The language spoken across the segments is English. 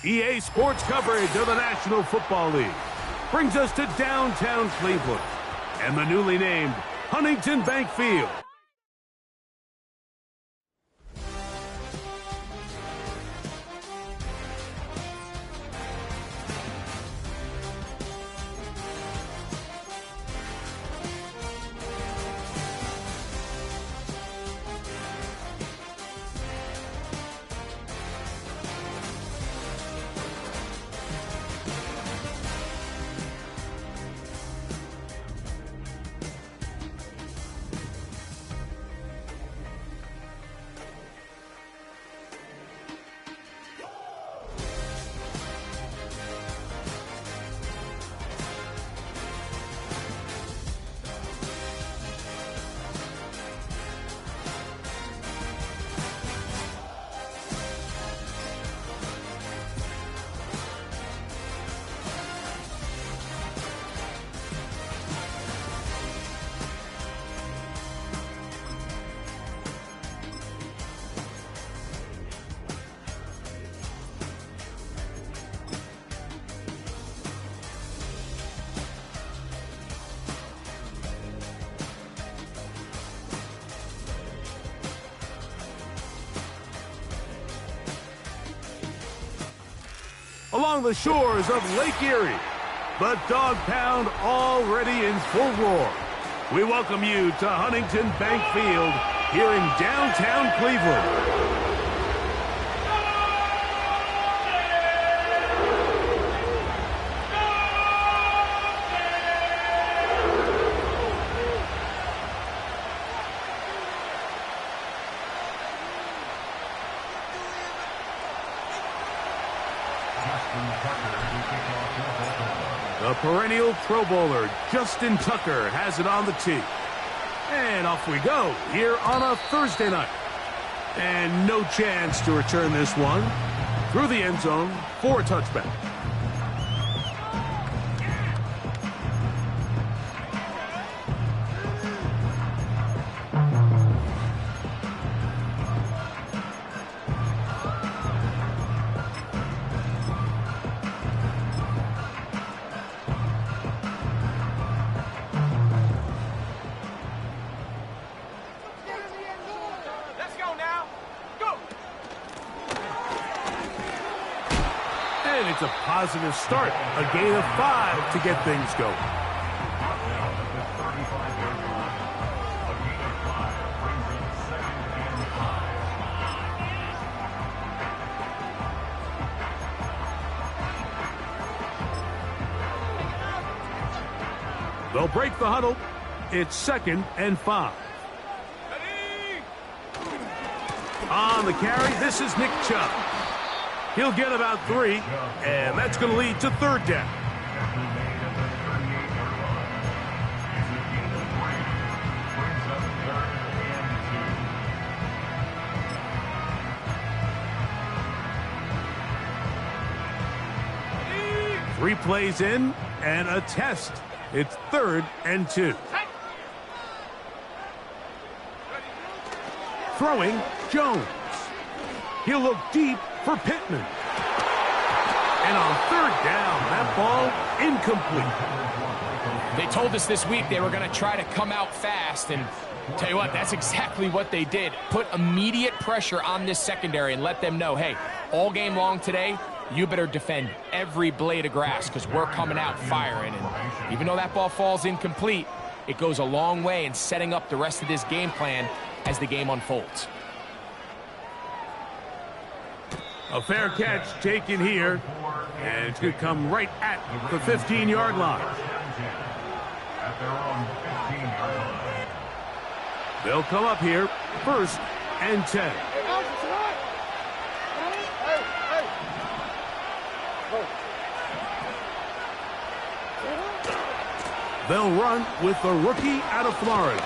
EA Sports coverage of the National Football League brings us to downtown Cleveland and the newly named Huntington Bank Field. Along the shores of Lake Erie, the Dog Pound already in full roar. We welcome you to Huntington Bank Field here in downtown Cleveland. The perennial Pro Bowler, Justin Tucker, has it on the tee. And off we go here on a Thursday night. And no chance to return this one through the end zone for a touchback. And it's a positive start, a gain of 5 to get things going. They'll break the huddle. It's 2nd and 5. On the carry, this is Nick Chubb. He'll get about 3, and that's going to lead to 3rd down. Three plays in, and a test. It's 3rd and 2. Throwing, Jones. He'll look deep for Pittman. And on 3rd down, that ball incomplete. They told us this week they were going to try to come out fast, and tell you what, that's exactly what they did. Put immediate pressure on this secondary and let them know, hey, all game long today, you better defend every blade of grass because we're coming out firing. And even though that ball falls incomplete, it goes a long way in setting up the rest of this game plan as the game unfolds. A fair catch taken here, and it's going to come right at the 15-yard line. They'll come up here, 1st and 10. They'll run with the rookie out of Florida.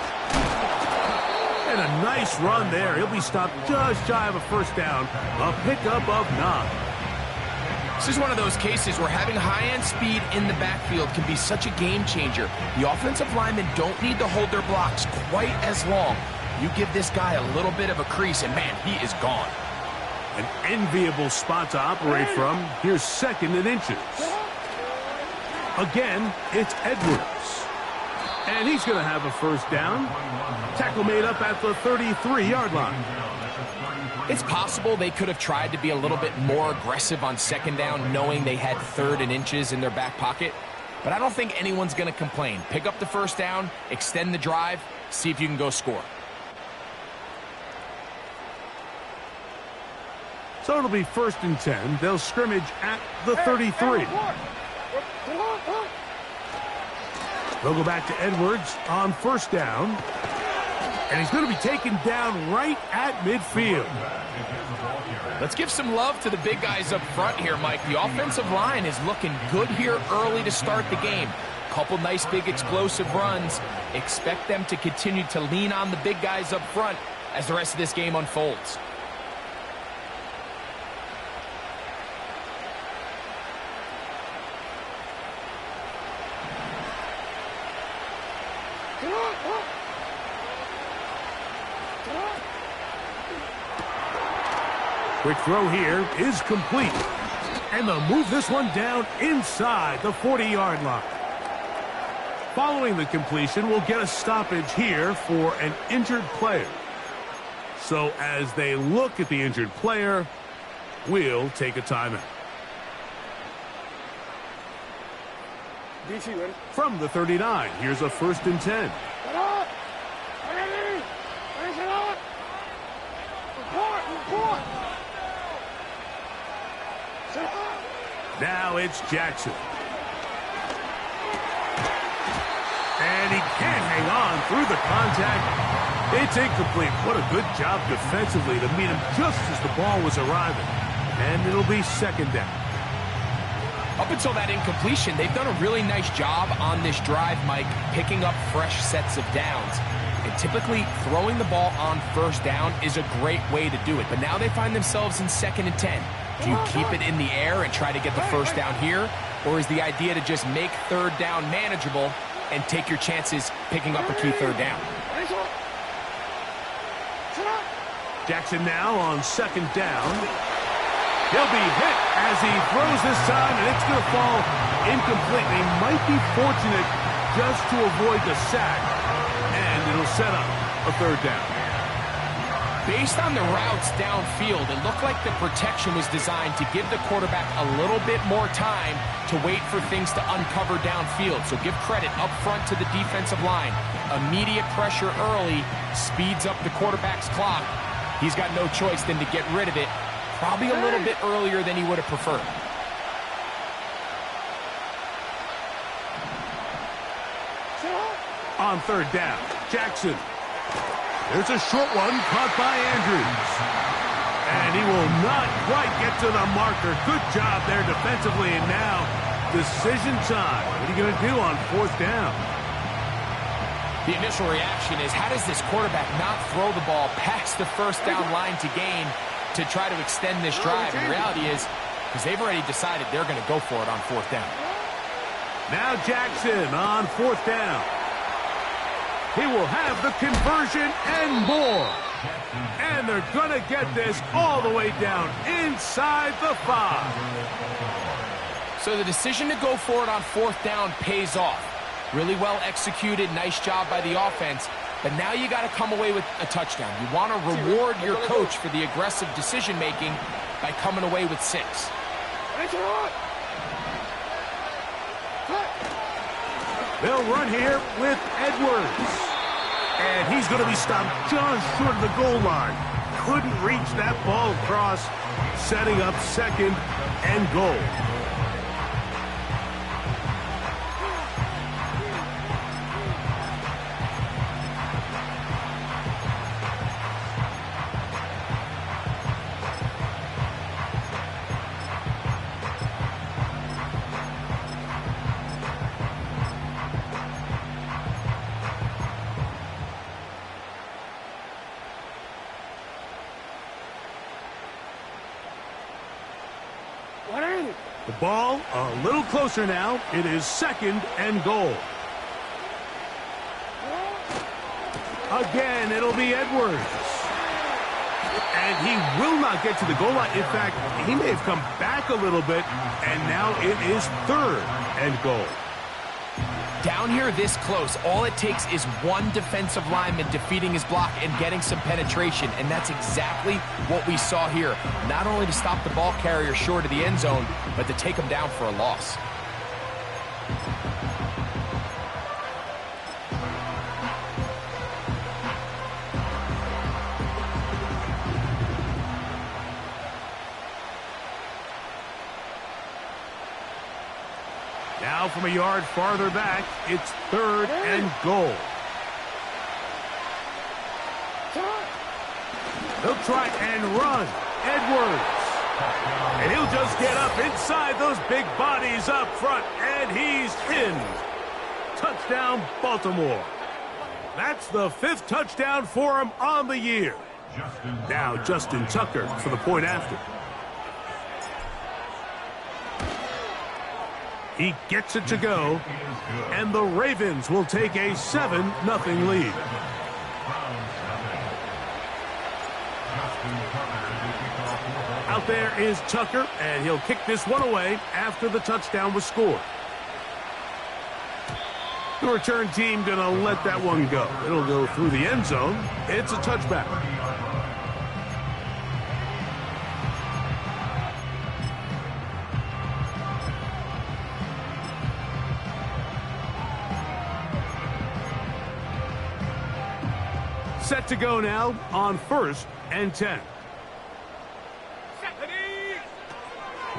And a nice run there. He'll be stopped just shy of a 1st down. A pickup of 9. This is one of those cases where having high-end speed in the backfield can be such a game changer. The offensive linemen don't need to hold their blocks quite as long. You give this guy a little bit of a crease, and man, he is gone. An enviable spot to operate from. Here's 2nd and inches. Again, it's Edwards. And he's going to have a first down. Tackle made up at the 33-yard line. It's possible they could have tried to be a little bit more aggressive on 2nd down, knowing they had 3rd and inches in their back pocket. But I don't think anyone's going to complain. Pick up the first down, extend the drive, see if you can go score. So it'll be 1st and 10. They'll scrimmage at the 33. They'll go back to Edwards on 1st down. And he's going to be taken down right at midfield. Let's give some love to the big guys up front here, Mike. The offensive line is looking good here early to start the game. Couple nice big explosive runs. Expect them to continue to lean on the big guys up front as the rest of this game unfolds. Quick throw here is complete. And they'll move this one down inside the 40-yard line. Following the completion, we'll get a stoppage here for an injured player. So as they look at the injured player, we'll take a timeout. From the 39, here's a 1st and 10. Now it's Jackson. And he can't hang on through the contact. It's incomplete. What a good job defensively to meet him just as the ball was arriving. And it'll be 2nd down. Up until that incompletion, they've done a really nice job on this drive, Mike, picking up fresh sets of downs. And typically, throwing the ball on 1st down is a great way to do it. But now they find themselves in 2nd and 10. Do you keep it in the air and try to get the first down here? Or is the idea to just make 3rd down manageable and take your chances picking up a key 3rd down? Jackson now on 2nd down. He'll be hit as he throws this time, and it's going to fall incomplete. They might be fortunate just to avoid the sack, and it'll set up a 3rd down. Based on the routes downfield, it looked like the protection was designed to give the quarterback a little bit more time to wait for things to uncover downfield. So give credit up front to the defensive line. Immediate pressure early speeds up the quarterback's clock. He's got no choice than to get rid of it, probably a little bit earlier than he would have preferred. On 3rd down, Jackson. There's a short one caught by Andrews. And he will not quite get to the marker. Good job there defensively. And now, decision time. What are you going to do on 4th down? The initial reaction is, how does this quarterback not throw the ball past the 1st down line to gain to try to extend this drive? And the reality is, because they've already decided they're going to go for it on 4th down. Now Jackson on 4th down. He will have the conversion and more. And they're going to get this all the way down inside the 5. So the decision to go for it on 4th down pays off. Really well executed, nice job by the offense. But now you got to come away with a touchdown. You want to reward your coach for the aggressive decision-making by coming away with 6. They'll run here with Edwards. And he's going to be stopped just short of the goal line. Couldn't reach that ball across, setting up 2nd and goal. The ball a little closer now. It is 2nd and goal. Again, it'll be Edwards. And he will not get to the goal line. In fact, he may have come back a little bit, and now it is third and goal. Down here this close, all it takes is one defensive lineman defeating his block and getting some penetration, and that's exactly what we saw here. Not only to stop the ball carrier short of the end zone, but to take him down for a loss. Now from a yard farther back, it's third and goal. He'll try and run. Edwards. And he'll just get up inside those big bodies up front, and he's in. Touchdown, Baltimore. That's the 5th touchdown for him on the year. Now Justin Tucker for the point after. He gets it to go, and the Ravens will take a 7-0 lead. Out there is Tucker, and he'll kick this one away after the touchdown was scored. The return team going to let that one go. It'll go through the end zone. It's a touchback. Set to go now on 1st and 10.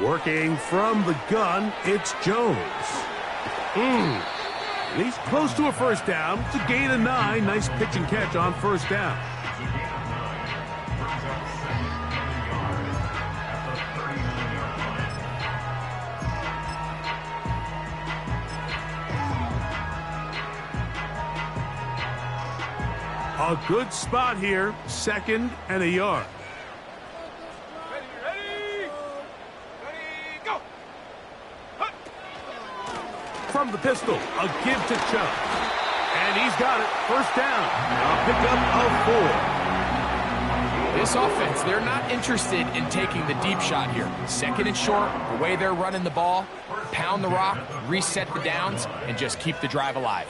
Working from the gun, it's Jones. And he's close to a first down. It's a gain of 9. Nice pitch and catch on first down. A good spot here, 2nd and a yard. Ready, go. From the pistol, a give to Chubb. And he's got it, first down. A pickup of 4. This offense, they're not interested in taking the deep shot here. 2nd and short, the way they're running the ball, pound the rock, reset the downs, and just keep the drive alive.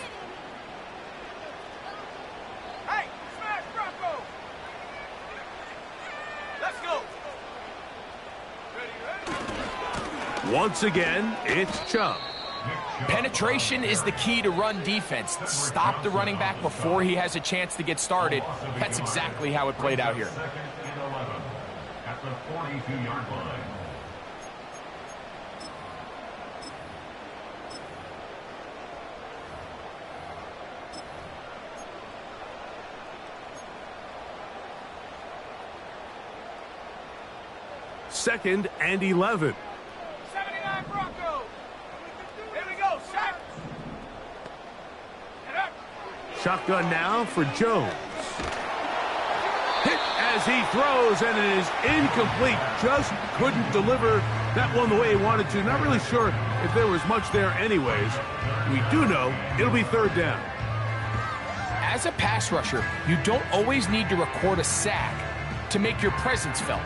Once again, it's Chubb. Penetration is the key to run defense. Stop the running back before he has a chance to get started. That's exactly how it played out here. At the 42-yard line. Second and 11. Shotgun now for Jones. Hit as he throws, and it is incomplete. Just couldn't deliver that one the way he wanted to. Not really sure if there was much there anyways. We do know it'll be third down. As a pass rusher, you don't always need to record a sack to make your presence felt.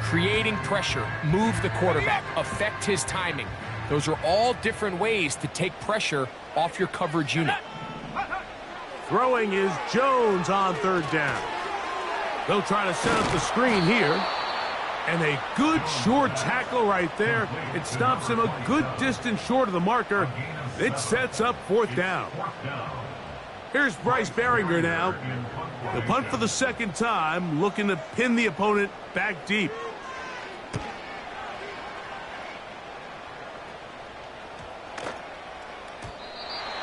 Creating pressure, move the quarterback, affect his timing. Those are all different ways to take pressure off your coverage unit. Throwing is Jones on third down. They'll try to set up the screen here. And a good short tackle right there. It stops him a good distance short of the marker. It sets up fourth down. Here's Bryce Behringer now. The punt for the 2nd time, looking to pin the opponent back deep.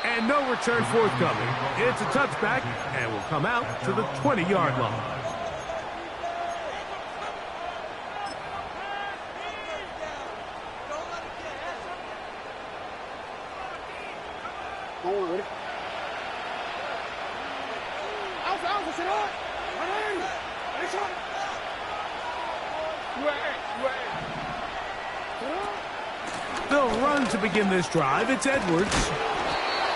And no return forthcoming. It's a touchback and will come out to the 20-yard line. They'll run to begin this drive. It's Edwards.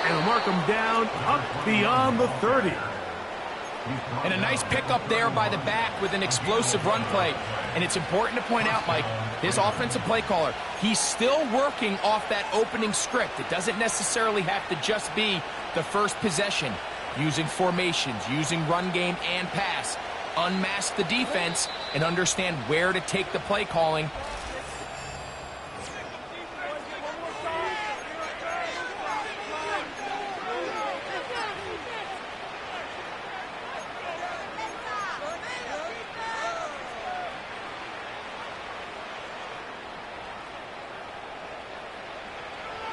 And they'll mark him down up beyond the 30. And a nice pickup there by the back with an explosive run play. And it's important to point out, Mike, this offensive play caller, he's still working off that opening script. It doesn't necessarily have to just be the first possession. Using formations, using run game and pass. Unmask the defense and understand where to take the play calling.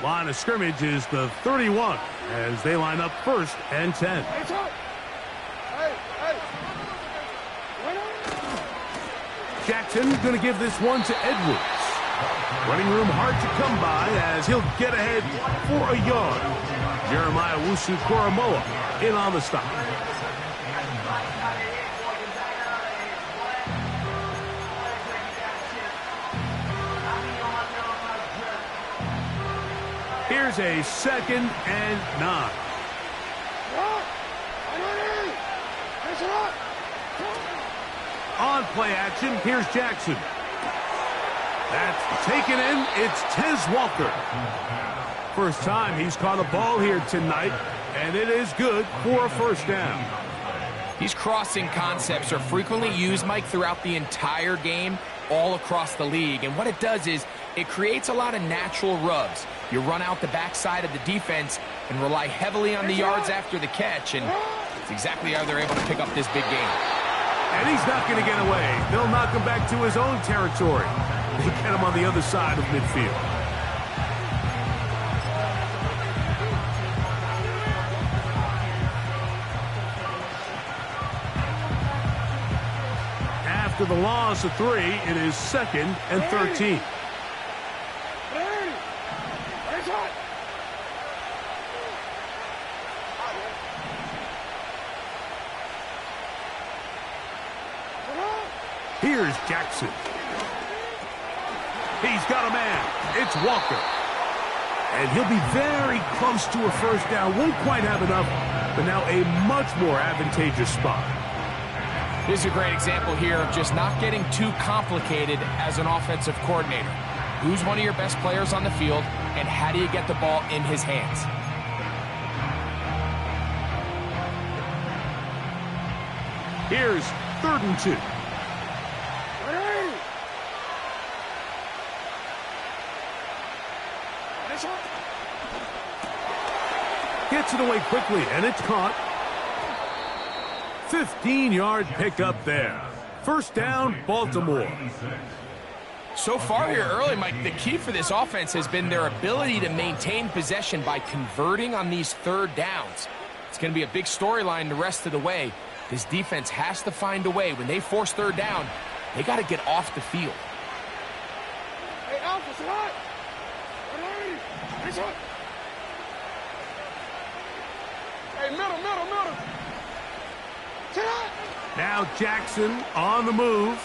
Line of scrimmage is the 31 as they line up 1st and 10. Jackson going to give this one to Edwards. Running room hard to come by as he'll get ahead for a yard. Jeremiah Wusu-Koromoa in on the stop. Here's a 2nd and 9. On play action, here's Jackson. That's taken in. It's Tez Walker. First time he's caught a ball here tonight, and it is good for a 1st down. These crossing concepts are frequently used, Mike, throughout the entire game, all across the league. And what it does is it creates a lot of natural rubs. You run out the backside of the defense and rely heavily on the yards after the catch, and it's exactly how they're able to pick up this big game. And he's not going to get away. They'll knock him back to his own territory. They get him on the other side of midfield. After the loss of 3, it is 2nd and 13. Here's Jackson. He's got a man. It's Walker. And he'll be very close to a 1st down. Won't quite have enough, but now a much more advantageous spot. This is a great example here of just not getting too complicated as an offensive coordinator. Who's one of your best players on the field, and how do you get the ball in his hands? Here's 3rd and 2. Gets it away quickly, and it's caught. 15-yard pickup there. 1st down, Baltimore. So far here early, Mike, the key for this offense has been their ability to maintain possession by converting on these 3rd downs. It's going to be a big storyline the rest of the way. This defense has to find a way. When they force 3rd down, they got to get off the field. Hey, Alpha, slide! Hey, middle. Now Jackson on the move.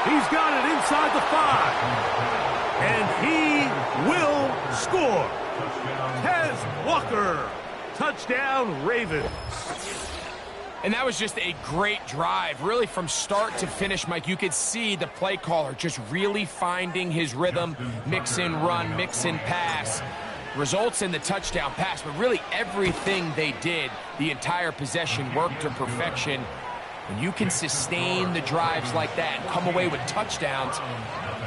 He's got it inside the 5. And he will score. Tez Walker. Touchdown, Ravens. And that was just a great drive, really from start to finish, Mike. You could see the play caller just really finding his rhythm, mix in run, mix in pass. Results in the touchdown pass, but really everything they did, the entire possession, worked to perfection. When you can sustain the drives like that and come away with touchdowns,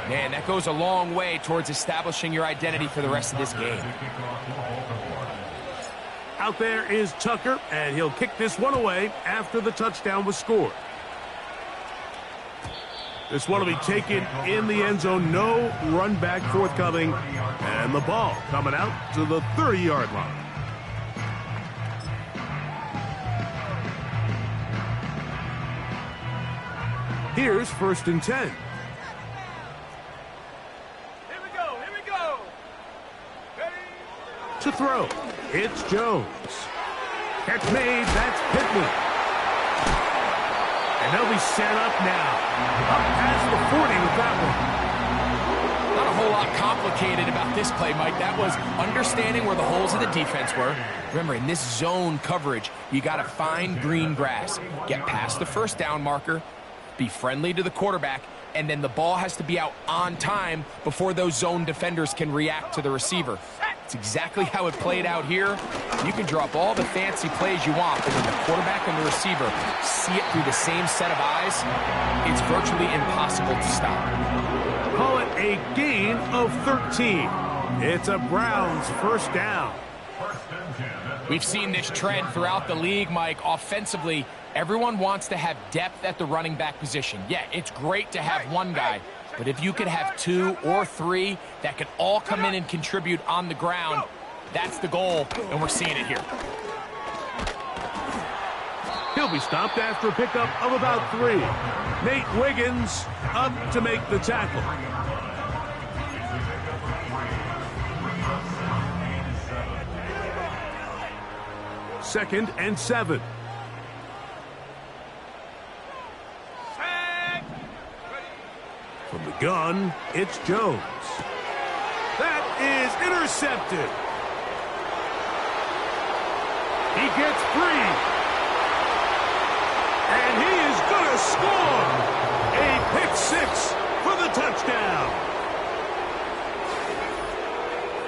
man, that goes a long way towards establishing your identity for the rest of this game. Out there is Tucker, and he'll kick this one away after the touchdown was scored. This one will be taken in the end zone. No run back forthcoming. And the ball coming out to the 30-yard line. Here's 1st and 10. Here we go. Ready? To throw, it's Jones. Catch made, that's Pittman. And they'll be set up now. Up past the 40 with that one. Not a whole lot complicated about this play, Mike. That was understanding where the holes of the defense were. Remember, in this zone coverage, you got to find green grass, get past the first down marker, be friendly to the quarterback, and then the ball has to be out on time before those zone defenders can react to the receiver. It's exactly how it played out here. You can draw up all the fancy plays you want, but when the quarterback and the receiver see it through the same set of eyes, it's virtually impossible to stop. Call it a gain of 13. It's a Browns first down. We've seen this trend throughout the league, Mike. Offensively, everyone wants to have depth at the running back position. Yeah, it's great to have one guy, but if you could have 2 or 3 that could all come in and contribute on the ground, that's the goal, and we're seeing it here. He'll be stopped after a pickup of about 3. Nate Wiggins up to make the tackle. Second and 7. From the gun, it's Jones. That is intercepted. He gets free. And he is going to score. A pick 6 for the touchdown.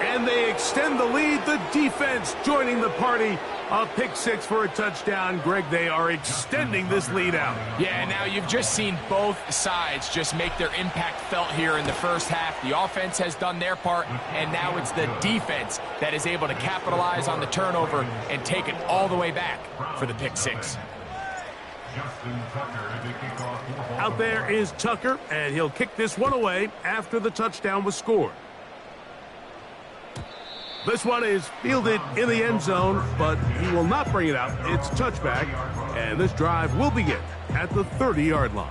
And they extend the lead. The defense joining the party. A pick 6 for a touchdown. Greg, they are extending this lead out. Yeah, now you've just seen both sides just make their impact felt here in the first half. The offense has done their part, and now it's the defense that is able to capitalize on the turnover and take it all the way back for the pick 6. Out there is Tucker, and he'll kick this one away after the touchdown was scored. This one is fielded in the end zone, but he will not bring it out. It's touchback, and this drive will begin at the 30-yard line.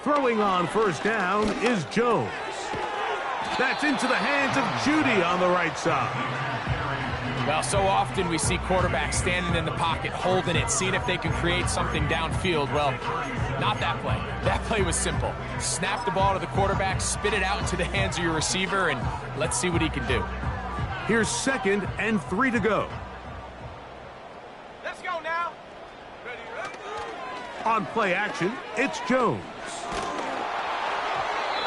Throwing on first down is Jones. That's into the hands of Judy on the right side. Well, so often we see quarterbacks standing in the pocket, holding it, seeing if they can create something downfield. Well, not that play. That play was simple. Snap the ball to the quarterback, spit it out into the hands of your receiver, and let's see what he can do. Here's 2nd and 3 to go. Let's go now. On play action, it's Jones.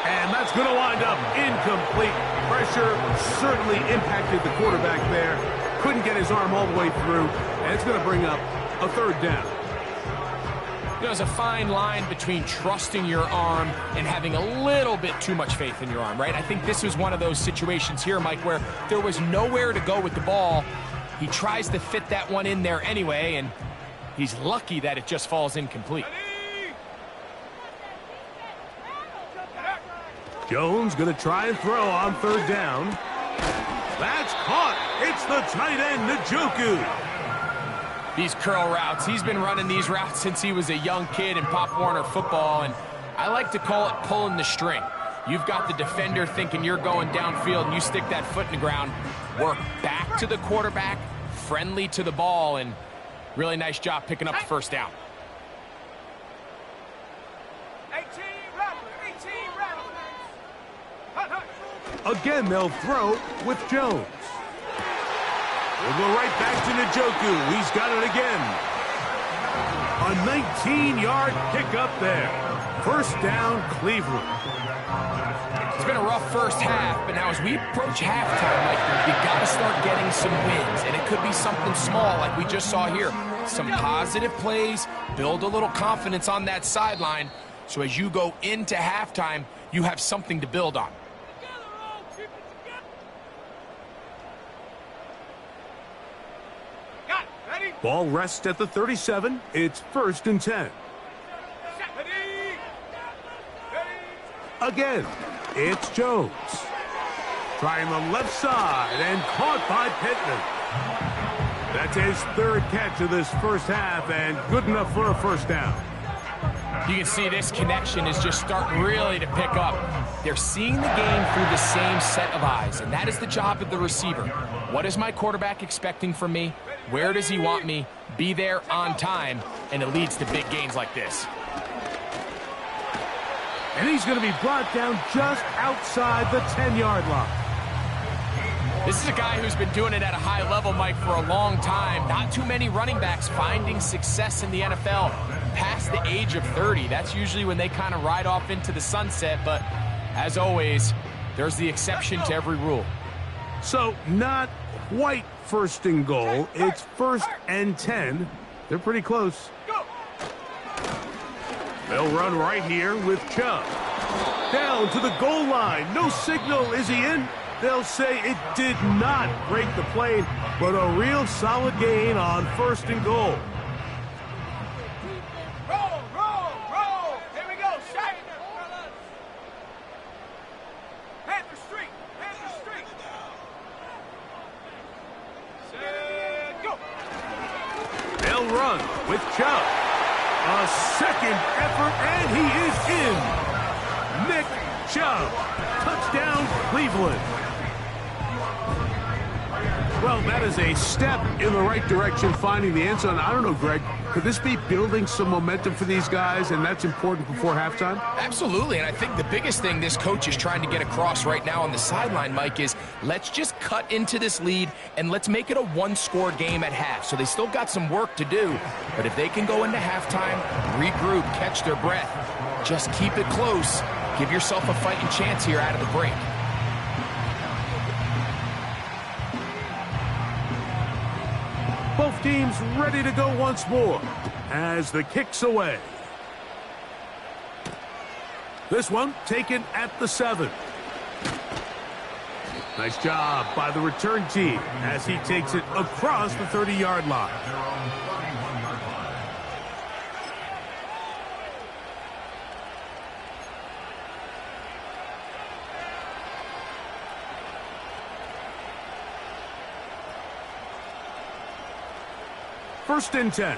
And that's going to wind up incomplete. Pressure certainly impacted the quarterback there. Couldn't get his arm all the way through. And it's going to bring up a 3rd down. There's a fine line between trusting your arm and having a little bit too much faith in your arm, right? I think this was one of those situations here, Mike, where there was nowhere to go with the ball. He tries to fit that one in there anyway, and he's lucky that it just falls incomplete. Jones going to try and throw on 3rd down. That's caught. It's the tight end, Njoku. These curl routes, he's been running these routes since he was a young kid in Pop Warner football, and I like to call it pulling the string. You've got the defender thinking you're going downfield, and you stick that foot in the ground, work back to the quarterback, friendly to the ball, and really nice job picking up the first down. Again, they'll throw with Jones. We'll go right back to Njoku. He's got it again. A 19-yard pickup there. First down, Cleveland. It's been a rough first half, but now as we approach halftime, Mike, you got to start getting some wins, and it could be something small like we just saw here. Some positive plays, build a little confidence on that sideline, so as you go into halftime, you have something to build on. Ball rests at the 37. It's 1st and 10. Again, it's Jones. Trying the left side and caught by Pittman. That's his 3rd catch of this first half and good enough for a first down. You can see this connection is just starting really to pick up. They're seeing the game through the same set of eyes, and that is the job of the receiver. What is my quarterback expecting from me? Where does he want me? Be there on time, and it leads to big gains like this. And he's going to be brought down just outside the 10-yard line. This is a guy who's been doing it at a high level, Mike, for a long time. Not too many running backs finding success in the NFL past the age of 30. That's usually when they kind of ride off into the sunset, but as always, there's the exception to every rule. So not quite first and goal. It's 1st and 10. They're pretty close. They'll run right here with Chubb. Down to the goal line. No signal. Is he in? They'll say it did not break the plane, but a real solid gain on 1st and goal. Roll. Here we go. Shot. Panther Street. Set, go. They'll run with Chubb. A second effort, and he is in. Nick Chubb. Touchdown, Cleveland. Well, that is a step in the right direction, finding the end zone. I don't know, Greg, could this be building some momentum for these guys, and that's important before halftime? Absolutely, and I think the biggest thing this coach is trying to get across right now on the sideline, Mike, is let's just cut into this lead, and let's make it a one-score game at half. So they still got some work to do, but if they can go into halftime, regroup, catch their breath, just keep it close, give yourself a fighting chance here out of the break. Both teams ready to go once more as the kick's away. This one taken at the 7. Nice job by the return team as he takes it across the 30-yard line. First and 10.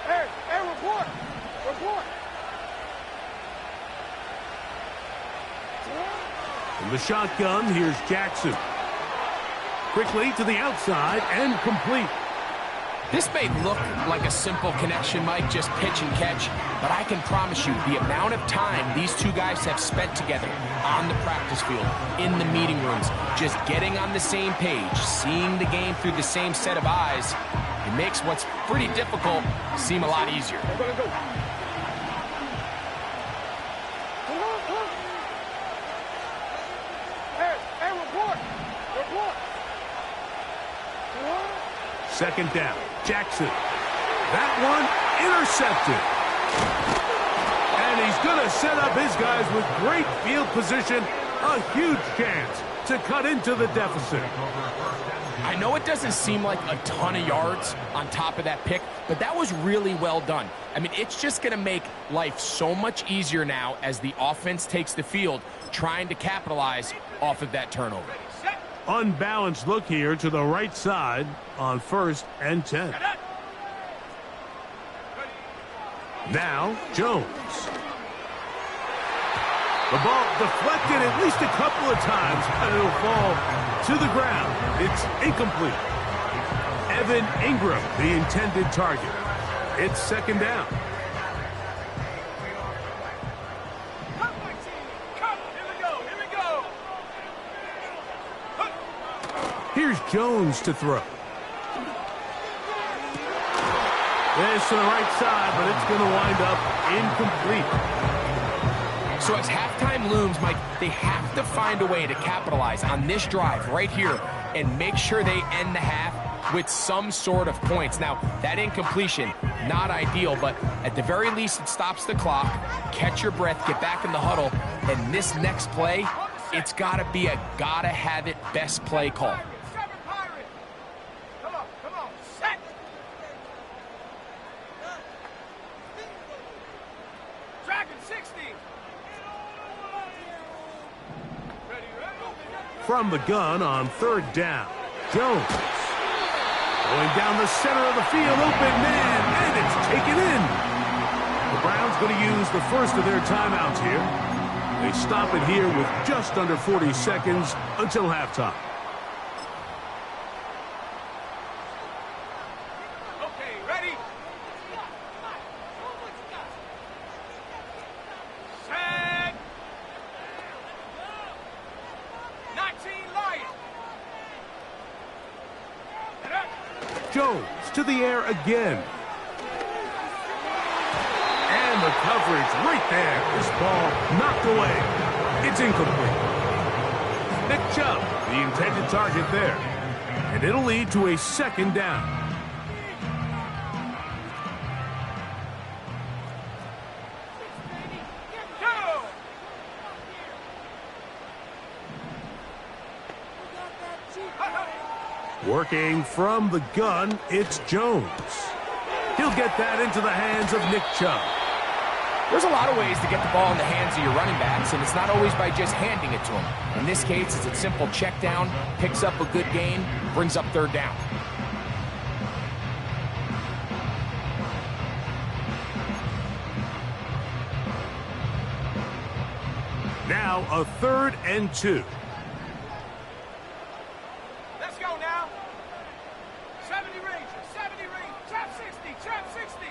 Hey, report. From the shotgun, here's Jackson. Quickly to the outside and complete. This may look like a simple connection, Mike, just pitch and catch, but I can promise you the amount of time these two guys have spent together on the practice field, in the meeting rooms, just getting on the same page, seeing the game through the same set of eyes, it makes what's pretty difficult seem a lot easier. Hey, report. Second down, Jackson. That one intercepted. And he's going to set up his guys with great field position. A huge chance to cut into the deficit. I know it doesn't seem like a ton of yards on top of that pick, but that was really well done. I mean, it's just going to make life so much easier now as the offense takes the field, trying to capitalize off of that turnover. Unbalanced look here to the right side on 1st and 10. Now, Jones. The ball deflected at least a couple of times, but it'll fall to the ground. It's incomplete. Evan Ingram, the intended target. It's second down. Here's Jones to throw. This to the right side, but it's going to wind up incomplete. So as halftime looms, Mike, they have to find a way to capitalize on this drive right here and make sure they end the half with some sort of points. Now, that incompletion, not ideal, but at the very least, it stops the clock. Catch your breath, get back in the huddle, and this next play, it's got to be a gotta-have-it best play call. Come on, set. Dragon 60. Ready. from the gun on third down. Jones. Going down the center of the field, open man, and it's taken in. The Browns going to use the first of their timeouts here. They stop it here with just under 40 seconds until halftime. Okay, ready? Set. 19 Lions. Jones to the air again. And the coverage right there. This ball knocked away. It's incomplete. Nick Chubb, the intended target there. And it'll lead to a second down. Go. Working from the gun, it's Jones. He'll get that into the hands of Nick Chubb. There's a lot of ways to get the ball in the hands of your running backs, and it's not always by just handing it to them. In this case, it's a simple check down, picks up a good gain, brings up third down. Now a 3rd and 2. Let's go now. 70 Rangers, 70 Rangers, trap 60, trap 60.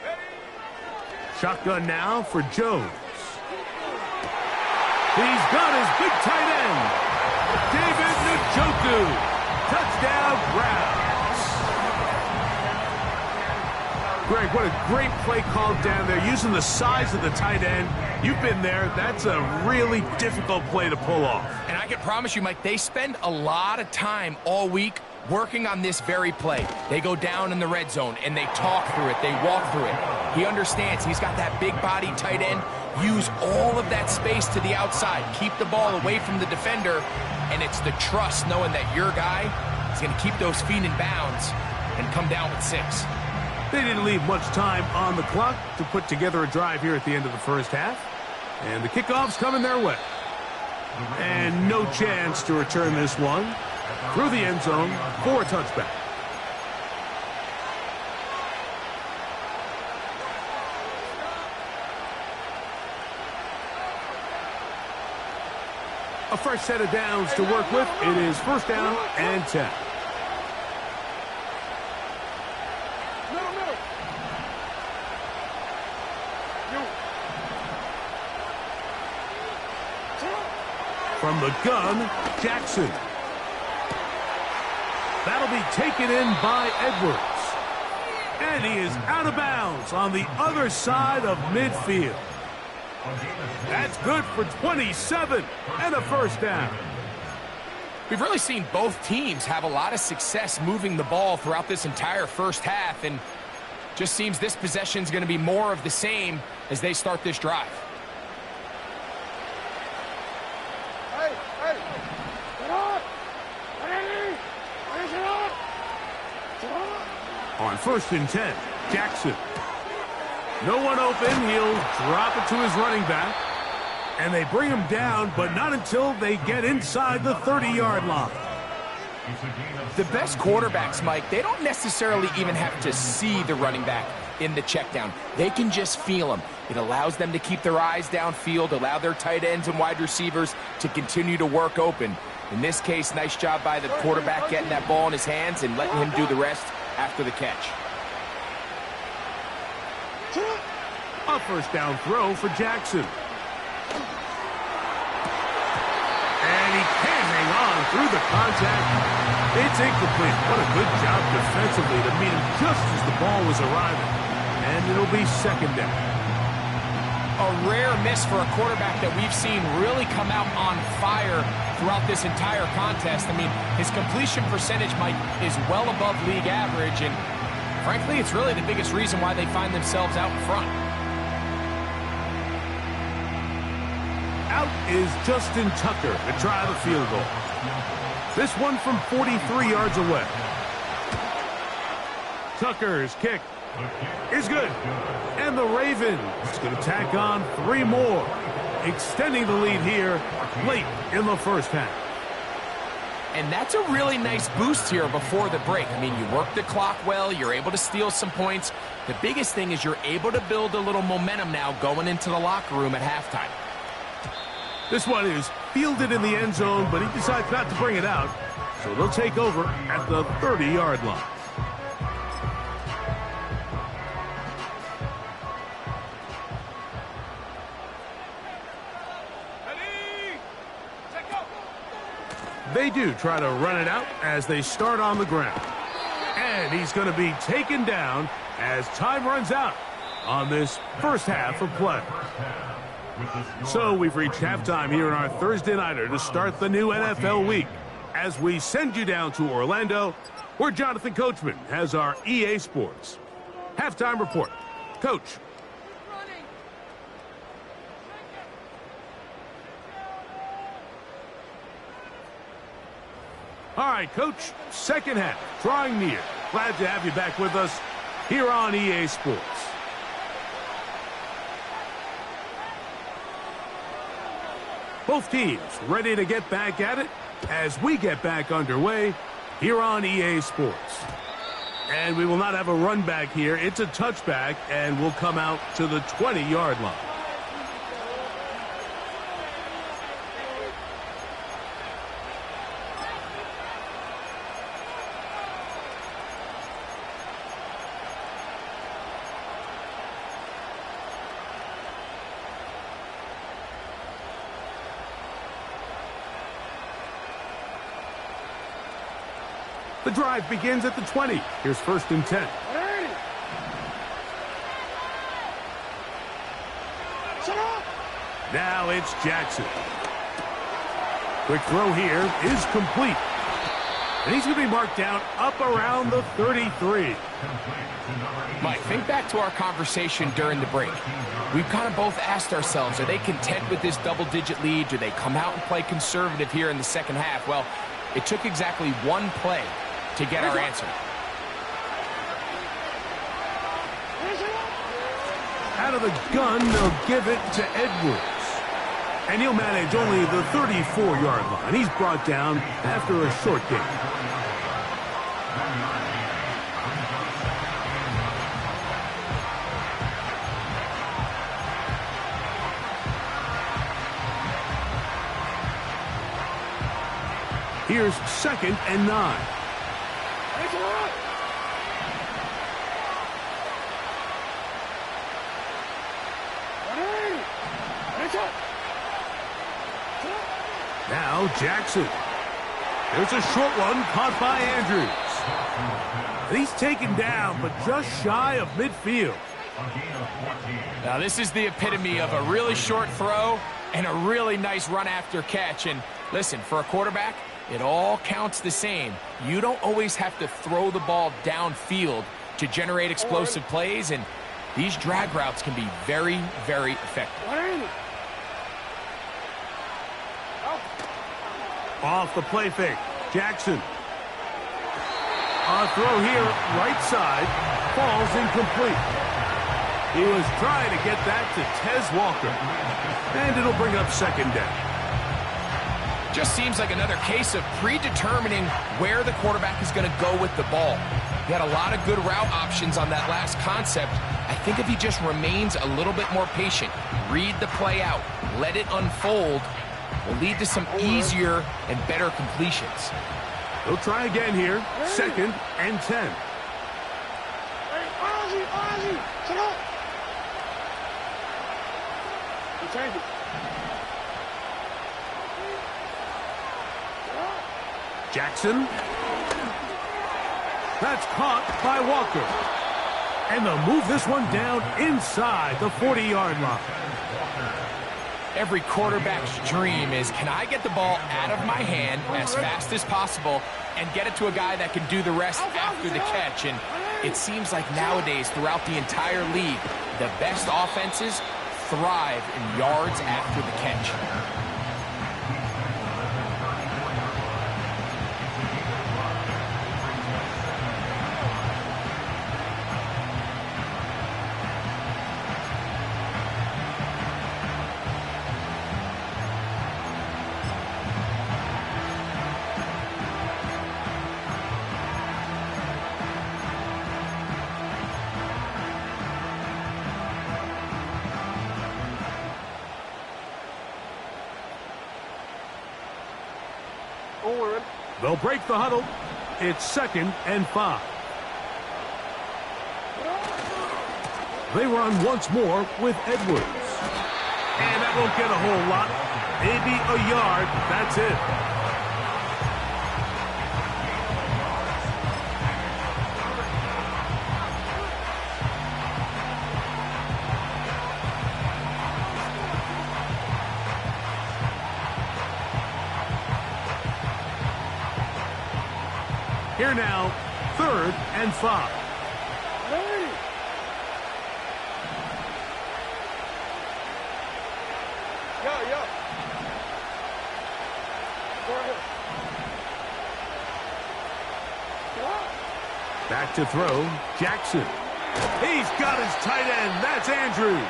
Ready? Shotgun now for Jones. He's got his big tight end. David Njoku. Touchdown, Browns. Greg, what a great play call down there, using the size of the tight end. You've been there. That's a really difficult play to pull off. And I can promise you, Mike, they spend a lot of time all week working on this very play. They go down in the red zone, and they talk through it. They walk through it. He understands he's got that big body tight end. Use all of that space to the outside. Keep the ball away from the defender, and it's the trust knowing that your guy is going to keep those feet in bounds and come down with 6. They didn't leave much time on the clock to put together a drive here at the end of the first half. And the kickoff's coming their way. And no chance to return this one through the end zone for a touchback. A fresh set of downs to work with. It is 1st down and 10. From the gun, Jackson. That'll be taken in by Edwards. And he is out of bounds on the other side of midfield. That's good for 27 and a 1st down. We've really seen both teams have a lot of success moving the ball throughout this entire first half, and just seems this possession is going to be more of the same as they start this drive. On 1st and 10, Jackson. No one open. He'll drop it to his running back. And they bring him down, but not until they get inside the 30-yard line. The best quarterbacks, Mike, they don't necessarily even have to see the running back in the check down. They can just feel him. It allows them to keep their eyes downfield, allow their tight ends and wide receivers to continue to work open. In this case, nice job by the quarterback getting that ball in his hands and letting him do the rest after the catch. A 1st down throw for Jackson. And he can't hang on through the contact. It's incomplete. What a good job defensively to meet him just as the ball was arriving. And it'll be 2nd down. A rare miss for a quarterback that we've seen really come out on fire throughout this entire contest. I mean, his completion percentage, Mike, is well above league average, and frankly, it's really the biggest reason why they find themselves out in front. Out is Justin Tucker to try the field goal. This one from 43 yards away. Tucker's kick is good. And the Ravens going to tack on 3 more. extending the lead here late in the first half. And that's a really nice boost here before the break. I mean, you work the clock well, you're able to steal some points. The biggest thing is you're able to build a little momentum now going into the locker room at halftime. This one is fielded in the end zone, but he decides not to bring it out. So they'll take over at the 30-yard line. They do try to run it out as they start on the ground. And he's going to be taken down as time runs out on this first half of play. So we've reached halftime here in our Thursday Nighter to start the new NFL week. As we send you down to Orlando, where Jonathan Coachman has our EA Sports halftime report. Coach. All right, Coach, second half, drawing near. Glad to have you back with us here on EA Sports. Both teams ready to get back at it as we get back underway here on EA Sports. And we will not have a run back here. It's a touchback, and we'll come out to the 20-yard line. The drive begins at the 20. Here's 1st and 10. Now it's Jackson. Quick throw here is complete. And he's going to be marked down up around the 33. Mike, think back to our conversation during the break. We've kind of both asked ourselves, are they content with this double-digit lead? Do they come out and play conservative here in the second half? Well, it took exactly one play to get our answer. Out of the gun, they'll give it to Edwards. And he'll manage only the 34-yard line. He's brought down after a short gain. Here's 2nd and 9. Now Jackson. There's a short one caught by Andrews. And he's taken down, but just shy of midfield. Now this is the epitome of a really short throw and a really nice run after catch. And listen, for a quarterback, it all counts the same. You don't always have to throw the ball downfield to generate explosive plays, and these drag routes can be very, very effective. Off the play fake, Jackson. A throw here, right side, falls incomplete. He was trying to get that to Tez Walker, and it'll bring up 2nd down. Just seems like another case of predetermining where the quarterback is going to go with the ball. He had a lot of good route options on that last concept. I think if he just remains a little bit more patient, read the play out, let it unfold, will lead to some easier and better completions. They'll try again here. 2nd and 10. Jackson. That's caught by Walker. And they'll move this one down inside the 40-yard line. Every quarterback's dream is, can I get the ball out of my hand as fast as possible and get it to a guy that can do the rest after the catch? And it seems like nowadays, throughout the entire league, the best offenses thrive in yards after the catch. They'll break the huddle. It's 2nd and 5. They run once more with Edwards. And that won't get a whole lot. Maybe a yard. That's it. Here now, 3rd and 5. Back to throw, Jackson. He's got his tight end. That's Andrews.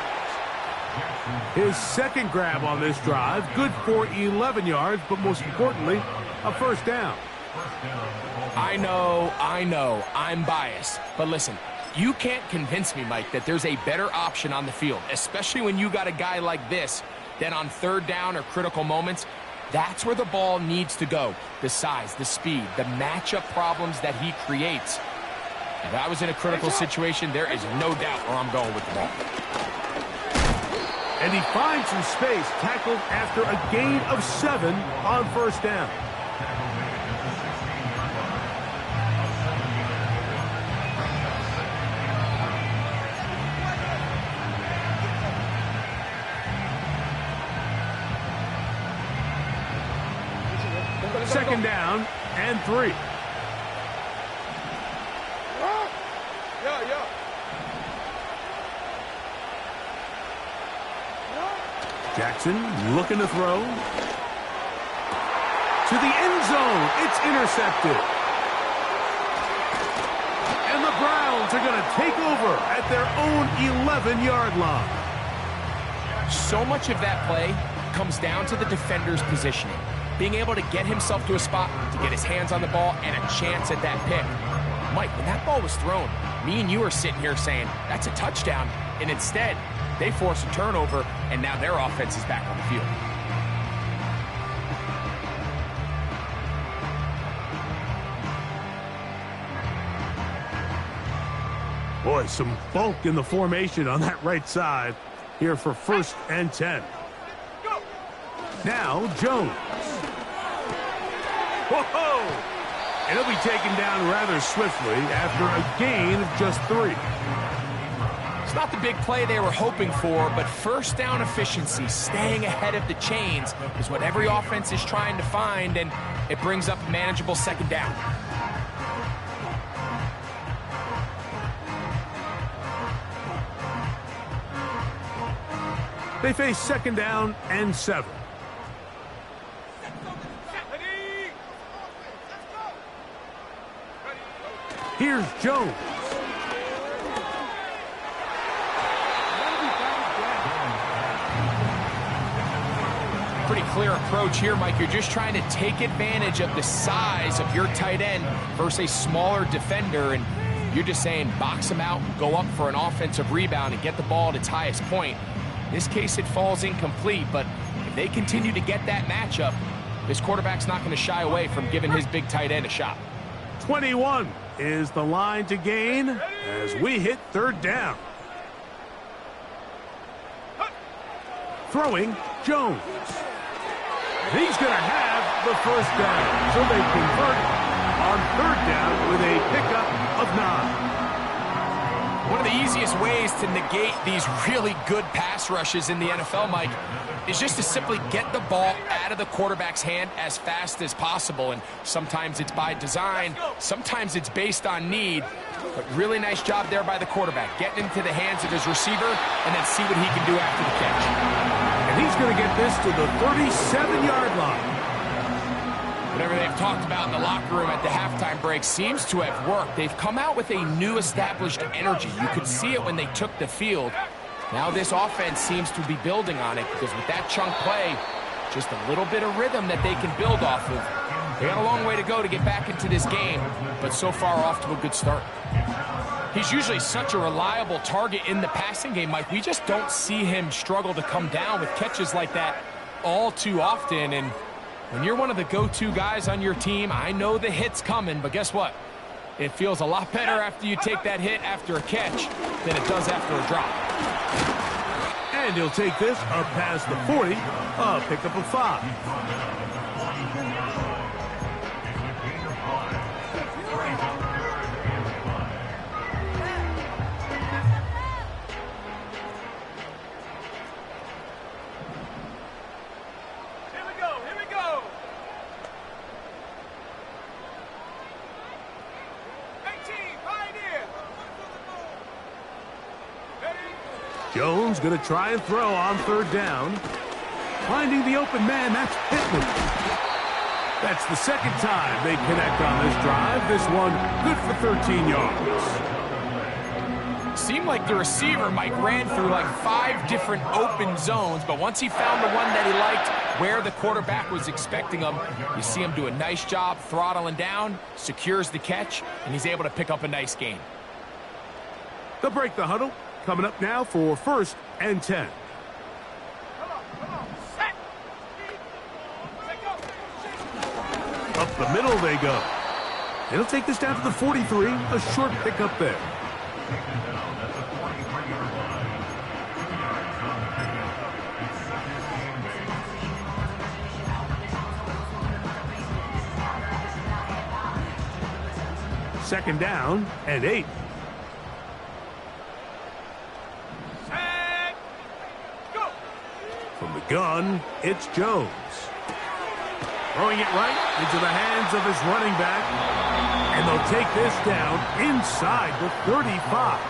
His 2nd grab on this drive, good for 11 yards, but most importantly, a first down. I know, I'm biased. But listen, you can't convince me, Mike, that there's a better option on the field, especially when you got a guy like this, that on 3rd down or critical moments, that's where the ball needs to go. The size, the speed, the matchup problems that he creates. If I was in a critical situation, there is no doubt where I'm going with the ball. And he finds some space, tackled after a gain of 7 on first down. Second down and 3. Jackson looking to throw. To the end zone. It's intercepted. And the Browns are going to take over at their own 11-yard line. So much of that play comes down to the defender's positioning. Being able to get himself to a spot, to get his hands on the ball, and a chance at that pick. Mike, when that ball was thrown, me and you are sitting here saying, that's a touchdown. And instead, they force a turnover, and now their offense is back on the field. Boy, some bulk in the formation on that right side here for 1st and 10. Now, Jones. Whoa! And he'll be taken down rather swiftly after a gain of just 3. It's not the big play they were hoping for, but first down efficiency, staying ahead of the chains, is what every offense is trying to find, and it brings up a manageable 2nd down. They face 2nd down and 7. Here's Jones. Pretty clear approach here, Mike. You're just trying to take advantage of the size of your tight end versus a smaller defender, and you're just saying box him out, go up for an offensive rebound, and get the ball at its highest point. In this case, it falls incomplete, but if they continue to get that matchup, this quarterback's not going to shy away from giving his big tight end a shot. 21 is the line to gain as we hit 3rd down. Throwing, Jones. He's going to have the first down, so they convert on 3rd down with a pickup of 9. One of the easiest ways to negate these really good pass rushes in the NFL, Mike, is just to simply get the ball out of the quarterback's hand as fast as possible. And sometimes it's by design, sometimes it's based on need. But really nice job there by the quarterback, getting into the hands of his receiver and then see what he can do after the catch. And he's going to get this to the 37-yard line. Whatever they've talked about in the locker room at the halftime break seems to have worked. They've come out with a new established energy. You could see it when they took the field. Now this offense seems to be building on it because with that chunk play, just a little bit of rhythm that they can build off of. They got a long way to go to get back into this game, but so far off to a good start. He's usually such a reliable target in the passing game, Mike. We just don't see him struggle to come down with catches like that all too often, and When you're one of the go-to guys on your team, I know the hit's coming, but guess what? It feels a lot better after you take that hit after a catch than it does after a drop. And he'll take this up past the 40, a pickup of 5. Jones going to try and throw on 3rd down. Finding the open man, that's Pittman. That's the 2nd time they connect on this drive. This one good for 13 yards. Seemed like the receiver, Mike, ran through like 5 different open zones, but once he found the one that he liked, where the quarterback was expecting him, you see him do a nice job throttling down, secures the catch, and he's able to pick up a nice gain. They'll break the huddle. Coming up now for 1st and 10. Up the middle they go. It'll take this down to the 43. A short pickup there. Second down and 8. From the gun, it's Jones. Throwing it right into the hands of his running back. And they'll take this down inside the 35.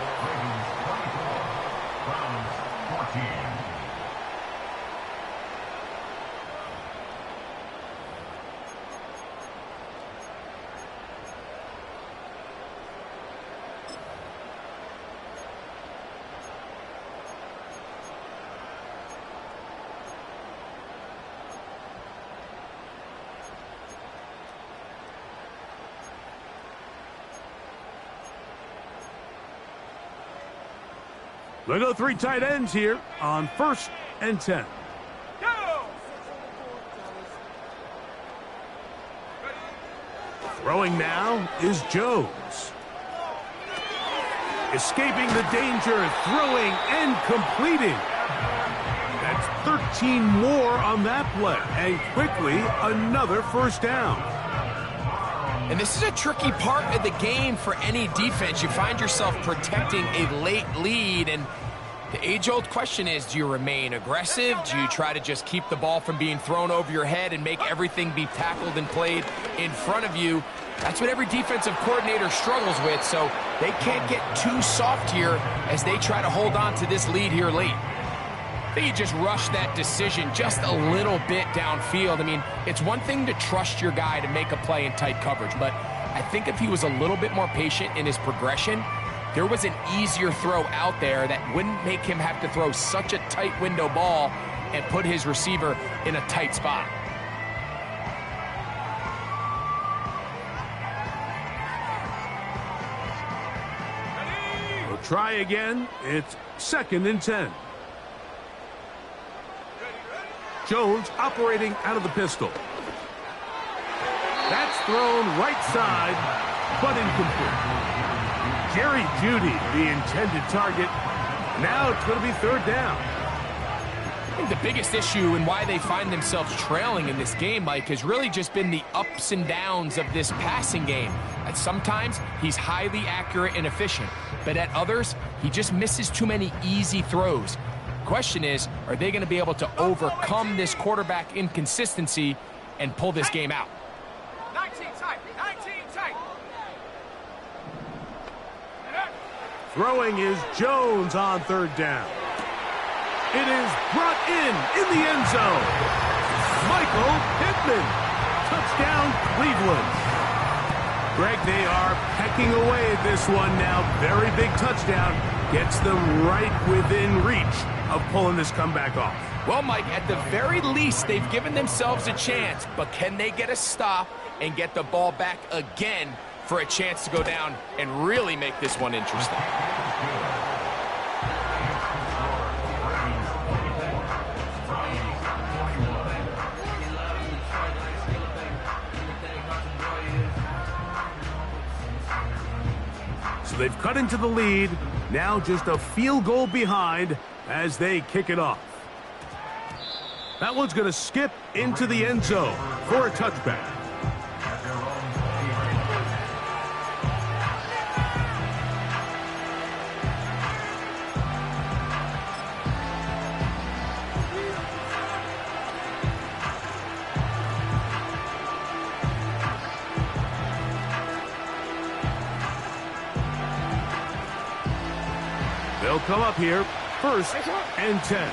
They'll go 3 tight ends here on 1st and 10. Go! Throwing now is Jones. Escaping the danger, throwing and completing. That's 13 more on that play. And quickly, another 1st down. And this is a tricky part of the game for any defense. You find yourself protecting a late lead, and the age-old question is, do you remain aggressive? Do you try to just keep the ball from being thrown over your head and make everything be tackled and played in front of you? That's what every defensive coordinator struggles with, so they can't get too soft here as they try to hold on to this lead here late. I think he just rushed that decision just a little bit downfield. I mean, it's one thing to trust your guy to make a play in tight coverage, but I think if he was a little bit more patient in his progression, there was an easier throw out there that wouldn't make him have to throw such a tight window ball and put his receiver in a tight spot. We'll try again. It's 2nd and 10. Jones operating out of the pistol. That's thrown right side, but incomplete. Jerry Jeudy, the intended target. Now it's going to be 3rd down. I think the biggest issue and why they find themselves trailing in this game, Mike, has really just been the ups and downs of this passing game. At sometimes, he's highly accurate and efficient, but at others, he just misses too many easy throws. Question is, are they going to be able to overcome this quarterback inconsistency and pull this game out? 19 tight, 19 tight. Throwing is Jones on 3rd down. It is brought in the end zone. Michael Pittman. Touchdown, Cleveland. Greg, they are pecking away at this one now. Very big touchdown. Gets them right within reach of pulling this comeback off. Well, Mike, at the very least, they've given themselves a chance, but can they get a stop and get the ball back again for a chance to go down and really make this one interesting? So they've cut into the lead. Now just a field goal behind as they kick it off. That one's going to skip into the end zone for a touchback. They'll come up here, 1st and 10.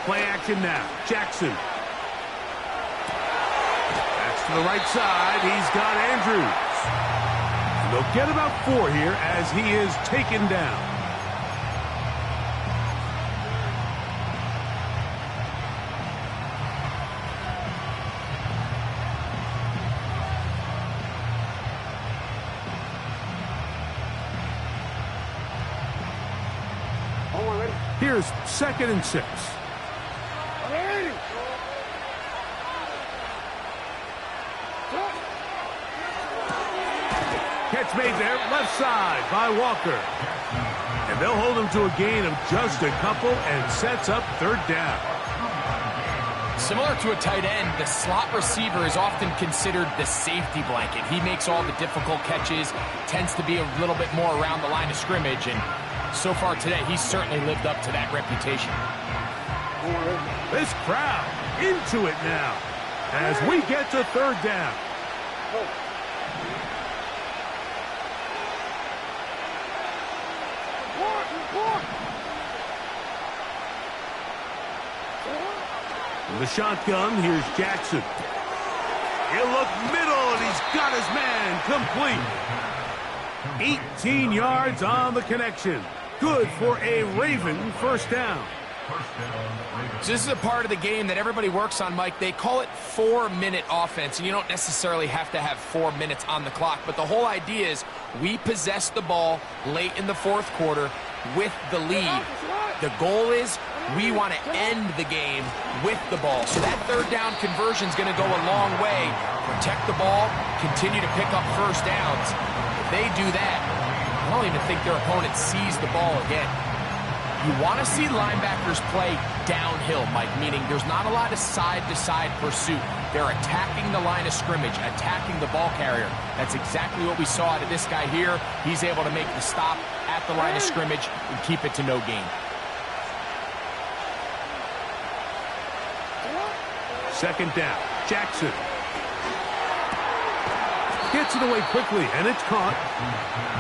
Play action now. Jackson. That's to the right side. He's got Andrews. And they'll get about 4 here as he is taken down. Here's 2nd and 6. Catch made there, left side by Walker. And they'll hold him to a gain of just a couple and sets up 3rd down. Similar to a tight end, the slot receiver is often considered the safety blanket. He makes all the difficult catches, tends to be a little bit more around the line of scrimmage, and so far today, he's certainly lived up to that reputation. This crowd into it now as we get to 3rd down. In the shotgun, here's Jackson. He'll look middle, and he's got his man complete. 18 yards on the connection. Good for a Raven 1st down. So this is a part of the game that everybody works on, Mike. They call it 4-minute offense, and you don't necessarily have to have 4 minutes on the clock. But the whole idea is we possess the ball late in the 4th quarter with the lead. The goal is we want to end the game with the ball. So that 3rd down conversion is going to go a long way. Protect the ball, continue to pick up 1st downs. If they do that, I don't even think their opponent sees the ball again. You want to see linebackers play downhill, Mike, meaning there's not a lot of side-to-side pursuit. They're attacking the line of scrimmage, attacking the ball carrier. That's exactly what we saw out of this guy here. He's able to make the stop at the line of scrimmage and keep it to no gain. 2nd down. Jackson. Gets it away quickly, and it's caught.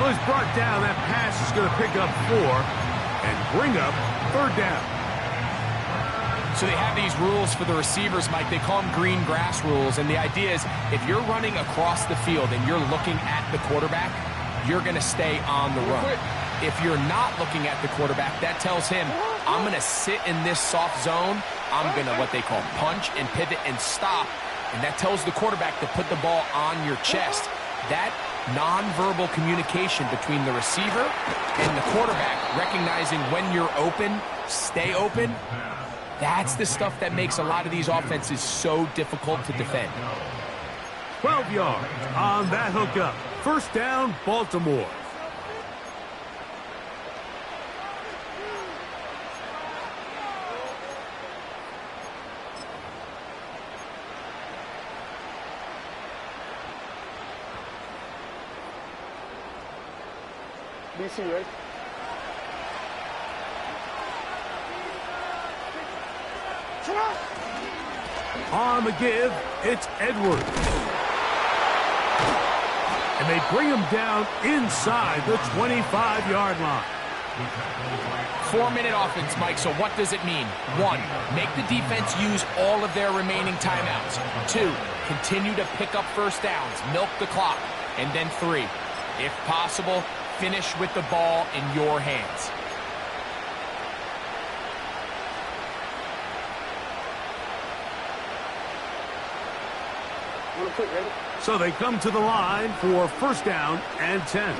Well, he's brought down. That pass is going to pick up 4 and bring up 3rd down. So they have these rules for the receivers, Mike. They call them green grass rules, and the idea is if you're running across the field and you're looking at the quarterback, you're going to stay on the run. If you're not looking at the quarterback, that tells him, I'm going to sit in this soft zone. I'm going to, what they call, punch and pivot and stop. And that tells the quarterback to put the ball on your chest. That nonverbal communication between the receiver and the quarterback, recognizing when you're open, stay open, that's the stuff that makes a lot of these offenses so difficult to defend. 12 yards on that hookup. 1st down, Baltimore. DC, right? On the give, it's Edwards. And they bring him down inside the 25-yard line. 4-minute offense, Mike, so what does it mean? 1, make the defense use all of their remaining timeouts. 2, continue to pick up 1st downs, milk the clock. And then 3, if possible, finish with the ball in your hands. So they come to the line for 1st down and 10.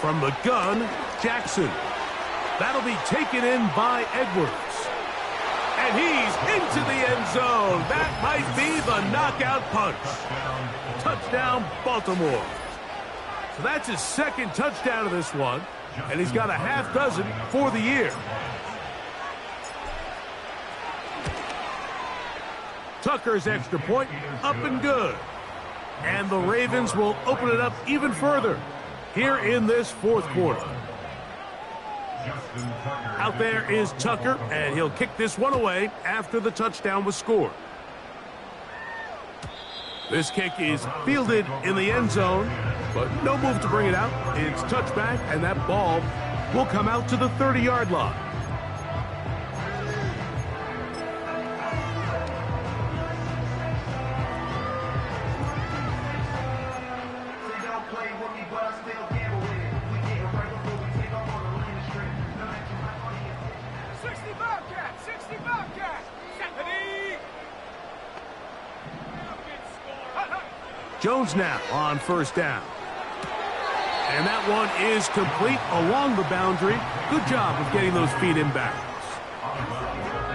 From the gun, Jackson. That'll be taken in by Edwards. And he's into the end zone. That might be the knockout punch. Touchdown, Baltimore. So that's his second touchdown of this one, and he's got a half dozen for the year. Tucker's extra point, up and good. And the Ravens will open it up even further here in this fourth quarter. Out there is Tucker, and he'll kick this one away after the touchdown was scored. This kick is fielded in the end zone, but no move to bring it out. It's touchback, and that ball will come out to the 30-yard line. Jones now on first down. And that one is complete along the boundary. Good job of getting those feet in bounds.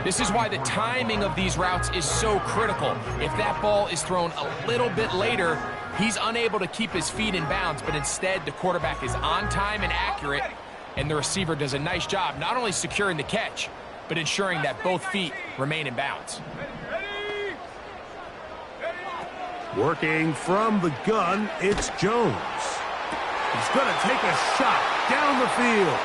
This is why the timing of these routes is so critical. If that ball is thrown a little bit later, he's unable to keep his feet in bounds, but instead the quarterback is on time and accurate, and the receiver does a nice job not only securing the catch, but ensuring that both feet remain in bounds. Working from the gun, it's Jones. He's going to take a shot down the field.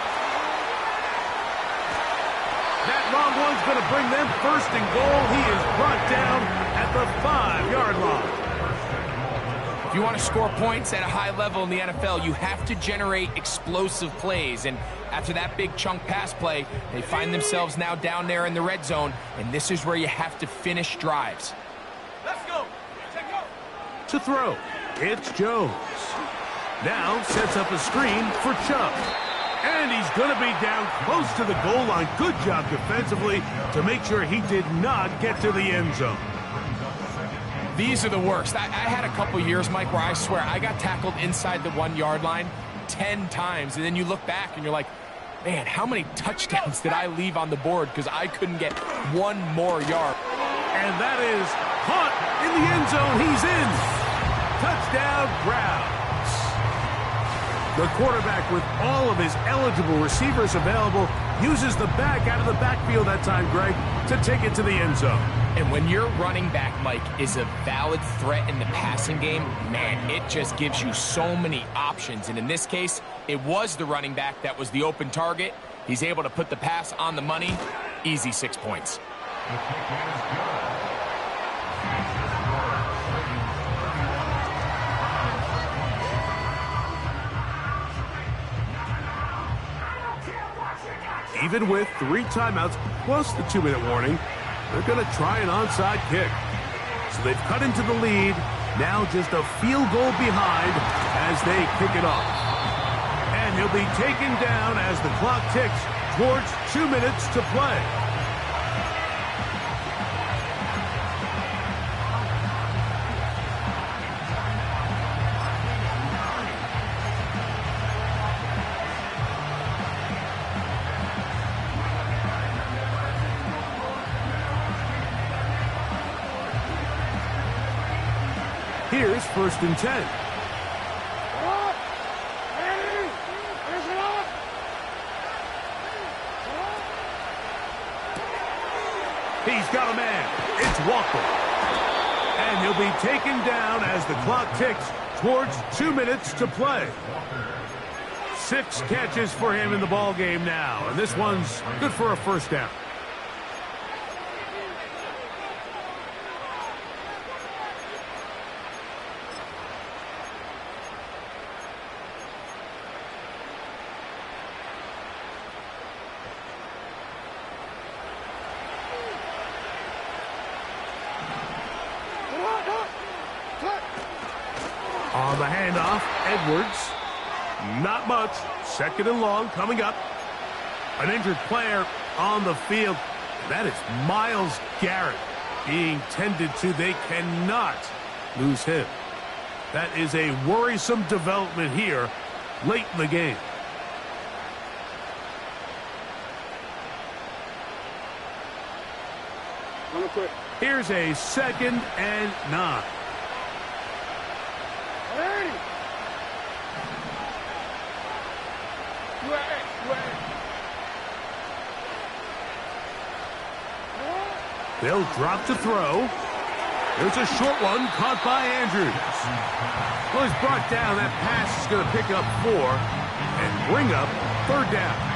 That long one's going to bring them first and goal. He is brought down at the 5-yard line. If you want to score points at a high level in the NFL, you have to generate explosive plays. And after that big chunk pass play, they find themselves now down there in the red zone. And this is where you have to finish drives. Let's go. To throw, it's Jones. Now sets up a screen for Chubb. And he's going to be down close to the goal line. Good job defensively to make sure he did not get to the end zone. These are the worst. I had a couple years, Mike, where I swear I got tackled inside the 1-yard line 10 times. And then you look back and you're like, man, how many touchdowns did I leave on the board because I couldn't get one more yard? And that is caught in the end zone. He's in. Touchdown, Browns. The quarterback, with all of his eligible receivers available, uses the back out of the backfield that time, Greg, to take it to the end zone. And when your running back, Mike, is a valid threat in the passing game, man, it just gives you so many options. And in this case, it was the running back that was the open target. He's able to put the pass on the money. Easy 6 points. Even with 3 timeouts plus the 2-minute warning, they're going to try an onside kick. So they've cut into the lead. Now just a field goal behind as they kick it off. And he'll be taken down as the clock ticks towards 2 minutes to play. Here's 1st and 10. He's got a man. It's Walker. And he'll be taken down as the clock ticks towards 2 minutes to play. 6 catches for him in the ball game now, and this one's good for a first down. On the handoff, Edwards. Not much. 2nd and long coming up. An injured player on the field. That is Myles Garrett being tended to. They cannot lose him. That is a worrisome development here late in the game. Here's a 2nd and 9. They'll drop to throw. There's a short one caught by Andrews. Well, he's brought down. That pass is going to pick up 4 and bring up 3rd down.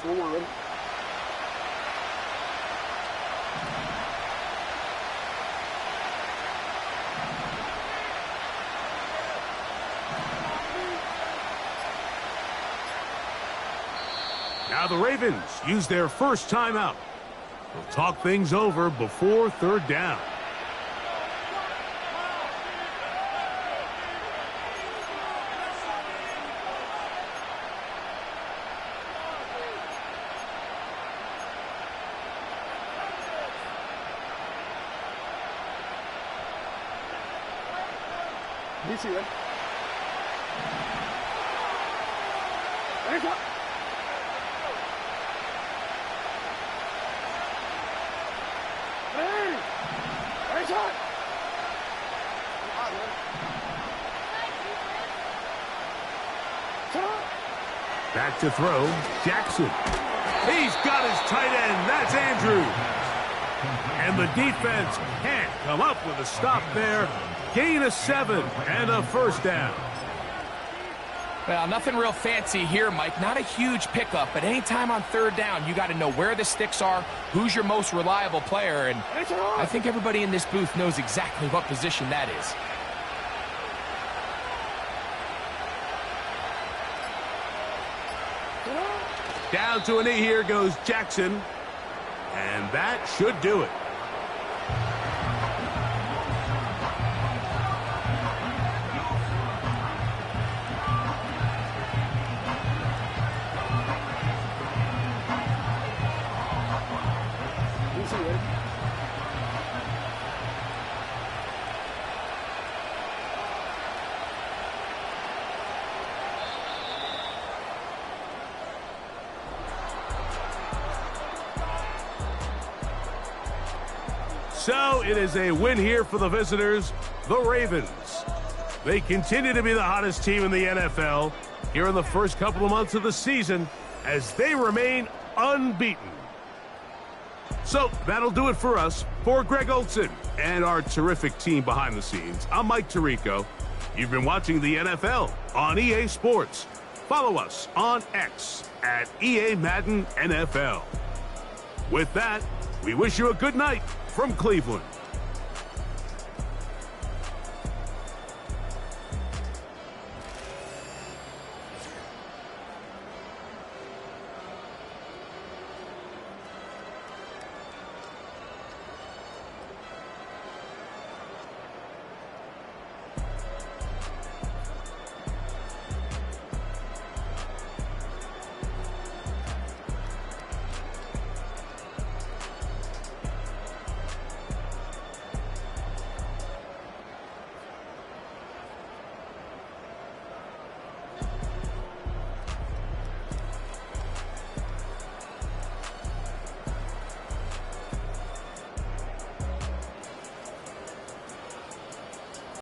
Forward. Now the Ravens use their first timeout. They'll talk things over before 3rd down. Easy, man. Thanks, up. Hey! Thanks, up. Back to throw, Jackson. He's got his tight end. That's Andrews. And the defense can't come up with a stop there. Gain of 7 and a 1st down. Well, nothing real fancy here, Mike. Not a huge pickup, but anytime on 3rd down, you got to know where the sticks are, who's your most reliable player, and I think everybody in this booth knows exactly what position that is. Down to a knee here goes Jackson, and that should do it. So it is a win here for the visitors, the Ravens. They continue to be the hottest team in the NFL here in the first couple of months of the season as they remain unbeaten. So that'll do it for us. For Greg Olson and our terrific team behind the scenes, I'm Mike Tirico. You've been watching the NFL on EA Sports. Follow us on X at EA Madden NFL. With that, we wish you a good night from Cleveland.